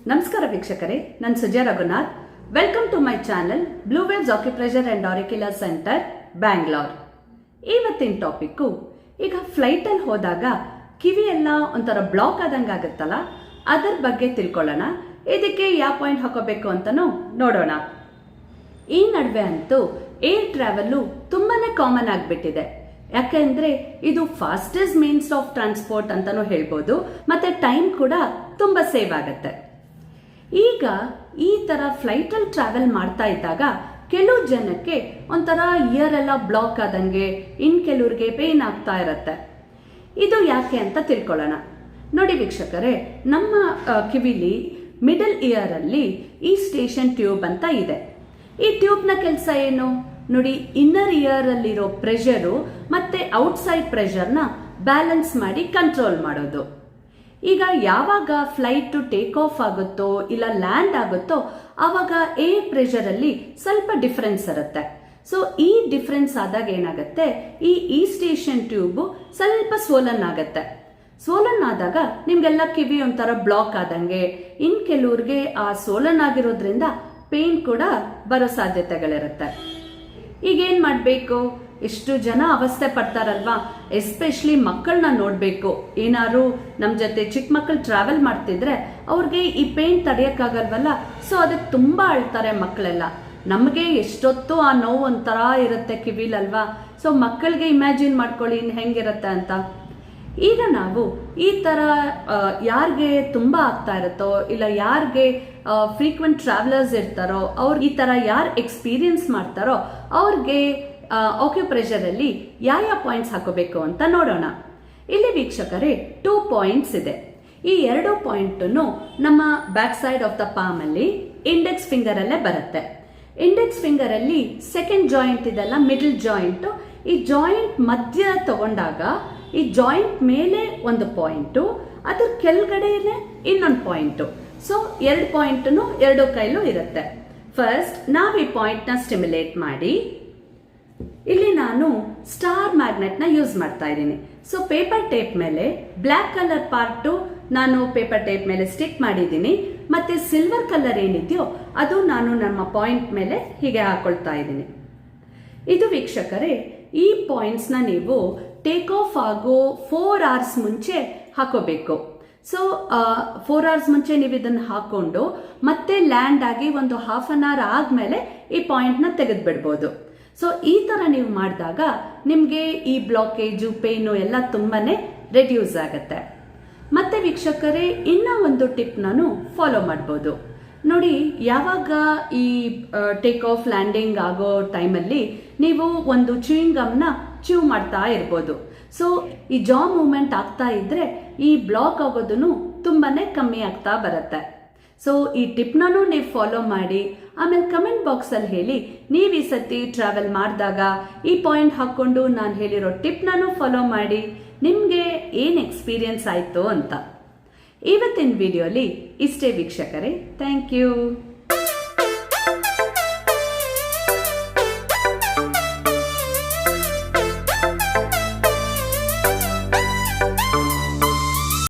ನಮಸ್ಕಾರ ವೀಕ್ಷಕರೇ, ನಾನು Sujaya Raghunath. Welcome to my channel Blue Waves acupressure and auricular centre, Bangalore. ಇವತ್ತಿನ ಟಾಪಿಕ್ಕು, ಈಗ ಫ್ಲೈಟಲ್ಲಿ ಹೋದಾಗ ಕಿವಿ ಎಲ್ಲ ಒಂಥರ ಬ್ಲಾಕ್ ಆದಂಗೆ ಆಗುತ್ತಲ್ಲ, ಅದರ ಬಗ್ಗೆ ತಿಳ್ಕೊಳ್ಳೋಣ. ಇದಕ್ಕೆ ಯಾವ ಪಾಯಿಂಟ್ ಹಾಕೋಬೇಕು ಅಂತನೂ ನೋಡೋಣ. ಈ ನಡುವೆ ಅಂತೂ ಏರ್ ಟ್ರಾವೆಲ್ಲು ತುಂಬಾನೇ ಕಾಮನ್ ಆಗಿಬಿಟ್ಟಿದೆ. ಯಾಕೆಂದ್ರೆ ಇದು ಫಾಸ್ಟೆಸ್ಟ್ ಮೀನ್ಸ್ ಆಫ್ ಟ್ರಾನ್ಸ್ಪೋರ್ಟ್ ಅಂತಾನೂ ಹೇಳ್ಬೋದು, ಮತ್ತೆ ಟೈಮ್ ಕೂಡ ತುಂಬಾ ಸೇವ್ ಆಗುತ್ತೆ. ಈಗ ಈ ತರ ಫ್ಲೈಟಲ್ಲಿ ಟ್ರಾವೆಲ್ ಮಾಡ್ತಾ ಇದ್ದಾಗ ಕೆಲವು ಜನಕ್ಕೆ ಒಂಥರ ಇಯರ್ ಎಲ್ಲ ಬ್ಲಾಕ್ ಆದಂಗೆ, ಇನ್ ಕೆಲವ್ರಿಗೆ ಪೇನ್ ಆಗ್ತಾ ಇರತ್ತೆ. ಇದು ಯಾಕೆ ಅಂತ ತಿಳ್ಕೊಳ್ಳೋಣ. ನೋಡಿ ವೀಕ್ಷಕರೇ, ನಮ್ಮ ಕಿವಿಲಿ ಮಿಡಲ್ ಇಯರ್ ಅಲ್ಲಿ ಈ ಸ್ಟೇಷನ್ ಟ್ಯೂಬ್ ಅಂತ ಇದೆ. ಈ ಟ್ಯೂಬ್ನ ಕೆಲಸ ಏನು ನೋಡಿ, ಇನ್ನರ್ ಇಯರ್ ಅಲ್ಲಿರೋ ಪ್ರೆಷರು ಮತ್ತೆ ಔಟ್ಸೈಡ್ ಪ್ರೆಷರ್ನ ಬ್ಯಾಲೆನ್ಸ್ ಮಾಡಿ ಕಂಟ್ರೋಲ್ ಮಾಡೋದು. ಈಗ ಯಾವಾಗ ಫ್ಲೈಟ್ ಟೇಕ್ ಆಫ್ ಆಗುತ್ತೋ ಇಲ್ಲ ಲ್ಯಾಂಡ್ ಆಗುತ್ತೋ ಆವಾಗ ಏರ್ ಪ್ರೆಷರ್ ಅಲ್ಲಿ ಸ್ವಲ್ಪ ಡಿಫರೆನ್ಸ್ ಇರುತ್ತೆ. ಸೊ ಈ ಡಿಫರೆನ್ಸ್ ಆದಾಗ ಏನಾಗುತ್ತೆ, ಈ ಸ್ಟೇಷನ್ ಟ್ಯೂಬ್ ಸ್ವಲ್ಪ ಸ್ವೋಲನ್ ಆಗುತ್ತೆ. ಸ್ವೋಲನ್ ಆದಾಗ ನಿಮ್ಗೆಲ್ಲ ಕಿವಿ ಒಂಥರ ಬ್ಲಾಕ್ ಆದಂಗೆ, ಇನ್ ಕೆಲವ್ರಿಗೆ ಆ ಸ್ವೋಲನ್ ಆಗಿರೋದ್ರಿಂದ ಪೇನ್ ಕೂಡ ಬರೋ ಸಾಧ್ಯತೆಗಳಿರುತ್ತೆ. ಈಗೇನ್ ಮಾಡಬೇಕು, ಎಷ್ಟು ಜನ ಅವಸ್ಥೆ ಪಡ್ತಾರಲ್ವಾ, ಎಸ್ಪೆಷಲಿ ಮಕ್ಕಳನ್ನ ನೋಡಬೇಕು. ಏನಾದ್ರು ನಮ್ಮ ಜೊತೆ ಚಿಕ್ಕ ಮಕ್ಕಳು ಟ್ರಾವೆಲ್ ಮಾಡ್ತಿದ್ರೆ ಅವ್ರಿಗೆ ಈ ಪೇನ್ ತಡೆಯೋಕ್ಕಾಗಲ್ವಲ್ಲ, ಸೊ ಅದಕ್ಕೆ ತುಂಬ ಅಳ್ತಾರೆ ಮಕ್ಕಳೆಲ್ಲ. ನಮಗೆ ಎಷ್ಟೊತ್ತು ಆ ನೋವು ಒಂಥರ ಇರುತ್ತೆ ಕಿವಿಲಲ್ವಾ. ಸೊ ಮಕ್ಕಳಿಗೆ ಇಮ್ಯಾಜಿನ್ ಮಾಡ್ಕೊಳ್ಳಿ ಹೆಂಗಿರುತ್ತೆ ಅಂತ. ಈಗ ನಾವು ಈ ಥರ ಯಾರಿಗೆ ತುಂಬ ಆಗ್ತಾ ಇರುತ್ತೋ ಇಲ್ಲ ಯಾರಿಗೆ ಫ್ರೀಕ್ವೆಂಟ್ ಟ್ರಾವೆಲರ್ಸ್ ಇರ್ತಾರೋ, ಅವ್ರು ಈ ಥರ ಯಾರು ಎಕ್ಸ್ಪೀರಿಯನ್ಸ್ ಮಾಡ್ತಾರೋ ಅವ್ರಿಗೆ ಆಕ್ಯುಪ್ರೆಷರ್ ಅಲ್ಲಿ ಯಾವ ಪಾಯಿಂಟ್ಸ್ ಹಾಕೋಬೇಕು ಅಂತ ನೋಡೋಣ. ಇಲ್ಲಿ ವೀಕ್ಷಕರೇ 2 ಪಾಯಿಂಟ್ಸ್ ಇದೆ. ಈ 2 ಪಾಯಿಂಟನ್ನು ನಮ್ಮ back side of the palm ಅಲ್ಲಿ ಇಂಡೆಕ್ಸ್ ಫಿಂಗರ್ ಅಲ್ಲೇ ಬರುತ್ತೆ. ಇಂಡೆಕ್ಸ್ ಫಿಂಗರ್ ಅಲ್ಲಿ ಸೆಕೆಂಡ್ ಜಾಯಿಂಟ್ ಇದೆಲ್ಲ ಮಿಡಲ್ ಜಾಯಿಂಟ್. ಈ ಜಾಯಿಂಟ್ ಮಧ್ಯ ತಗೊಂಡಾಗ ಈ ಜಾಯಿಂಟ್ ಮೇಲೆ ಒಂದು ಪಾಯಿಂಟು, ಅದ್ರ ಕೆಳಗಡೆನೆ ಇನ್ನೊಂದು ಪಾಯಿಂಟು. ಸೊ 2 ಪಾಯಿಂಟನ್ನು 2 ಕೈಲೂ ಇರುತ್ತೆ. ಫಸ್ಟ್ ನಾವು ಈ ಪಾಯಿಂಟ್ ನ ಸ್ಟಿಮ್ಯುಲೇಟ್ ಮಾಡಿ, ಇಲ್ಲಿ ನಾನು ಸ್ಟಾರ್ ಮ್ಯಾಗ್ನೆಟ್ ನ ಯೂಸ್ ಮಾಡ್ತಾ ಇದ್ದೀನಿ. ಸೊ ಪೇಪರ್ ಟೇಪ್ ಮೇಲೆ ಬ್ಲ್ಯಾಕ್ ಕಲರ್ ಪಾರ್ಟು ನಾನು ಪೇಪರ್ ಟೇಪ್ ಮೇಲೆ ಸ್ಟಿಕ್ ಮಾಡಿದ್ದೀನಿ, ಮತ್ತೆ ಸಿಲ್ವರ್ ಕಲರ್ ಏನಿದೆಯೋ ಅದು ನಾನು ನಮ್ಮ ಪಾಯಿಂಟ್ ಮೇಲೆ ಹೀಗೆ ಹಾಕೊಳ್ತಾ ಇದ್ದೀನಿ. ಇದು ವೀಕ್ಷಕರೇ, ಈ ಪಾಯಿಂಟ್ಸ್ ನ ನೀವು ಟೇಕ್ ಆಫ್ ಆಗೋ 4 hours ಮುಂಚೆ ಹಾಕೋಬೇಕು. ಸೊ 4 hours ಮುಂಚೆ ನೀವು ಇದನ್ನು ಹಾಕೊಂಡು ಮತ್ತೆ ಲ್ಯಾಂಡ್ ಆಗಿ ಒಂದು ½ an hour ಆದ್ಮೇಲೆ ಈ ಪಾಯಿಂಟ್ ನ ತೆಗೆದು ಬಿಡ್ಬೋದು. ಸೊ ಈ ತರ ನೀವು ಮಾಡಿದಾಗ ನಿಮ್ಗೆ ಈ ಬ್ಲಾಕೇಜು ಪೇನು ಎಲ್ಲ ತುಂಬಾನೇ ರೆಡ್ಯೂಸ್ ಆಗುತ್ತೆ. ಮತ್ತೆ ವೀಕ್ಷಕರೇ, ಇನ್ನ ಒಂದು ಟಿಪ್ ನಾನು ಫಾಲೋ ಮಾಡ್ಬೋದು. ನೋಡಿ, ಯಾವಾಗ ಈ ಟೇಕ್ ಆಫ್ ಲ್ಯಾಂಡಿಂಗ್ ಆಗೋ ಟೈಮಲ್ಲಿ ನೀವು ಒಂದು ಚ್ಯೂಯಿಂಗ್ ಗಮ್ನ ಚ್ಯೂ ಮಾಡ್ತಾ ಇರ್ಬೋದು. ಸೊ ಈ ಜಾ ಮೂವ್ಮೆಂಟ್ ಆಗ್ತಾ ಇದ್ರೆ ಈ ಬ್ಲಾಕ್ ಆಗೋದನ್ನು ತುಂಬಾನೇ ಕಮ್ಮಿ ಆಗ್ತಾ ಬರುತ್ತೆ. ಸೊ ಈ ಟಿಪ್ನೂ ನೀವು ಫಾಲೋ ಮಾಡಿ, ಆಮೇಲೆ ಕಮೆಂಟ್ ಬಾಕ್ಸ್ ಅಲ್ಲಿ ಹೇಳಿ ನೀವು ಈ ಸತಿ ಟ್ರಾವೆಲ್ ಮಾಡಿದಾಗ ಈ ಪಾಯಿಂಟ್ ಹಾಕೊಂಡು ನಾನು ಹೇಳಿರೋ ಟಿಪ್ನೂ ಫಾಲೋ ಮಾಡಿ ನಿಮಗೆ ಏನು ಎಕ್ಸ್ಪೀರಿಯನ್ಸ್ ಆಯಿತು ಅಂತ. ಇವತ್ತಿನ ವಿಡಿಯೋಲಿ ಇಷ್ಟೇ ವೀಕ್ಷಕರೇ. Thank you.